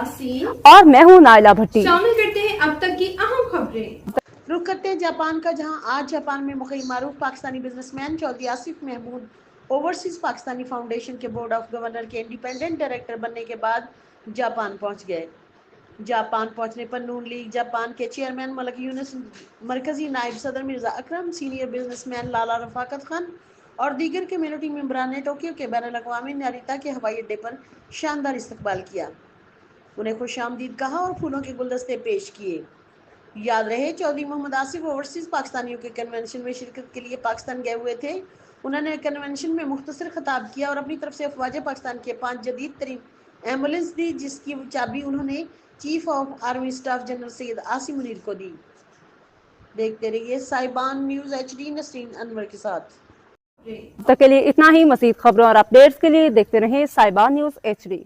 यासीन और मैं हूँ नाइला भट्टी। शामिल करते हैं अब तक की अहम खबरें। रुक करते हैं जापान का, जहां आज जापान में मुक़ीम मारूफ Pakistani businessman Chaudhry Asif Mahmood overseas Pakistani foundation के बोर्ड ऑफ गवर्नर के इंडिपेंडेंट डायरेक्टर बनने के बाद जापान पहुंच गए। जापान पहुंचने पर नून लीग जापान के चेयरमैन मलक यूनुस, मरकजी नायब सदर मिर्जा अकरम, सीनियर बिजनेसमैन लाला रफाकत खान और दीगर कम्युनिटी मेंबरान ने टोक्यो के बैनुल-अक़वामी नारिता के हवाई अड्डे पर शानदार इस्तकबाल किया, उन्हें खुश आमदीद कहा और फूलों के गुलदस्ते पेश किए। याद रहे, चौधरी मोहम्मद आसिफ ओवरसीज पाकिस्तानियों के कन्वेंशन में शिरकत के लिए पाकिस्तान गए हुए थे। उन्होंने कन्वेंशन में मुख्तसर खिताब किया और अपनी तरफ से अफवाज पाकिस्तान के 5 जदीद तरीन एम्बुलेंस दी, जिसकी चाबी उन्होंने chief of army staff general Syed Asim Munir को दी। देखते रहिए साहिबान न्यूज़ HD नसरीन अनवर के साथ। तक के लिए इतना ही। मज़ीद खबरों और अपडेट्स के लिए देखते रहें साहिबान न्यूज़ HD।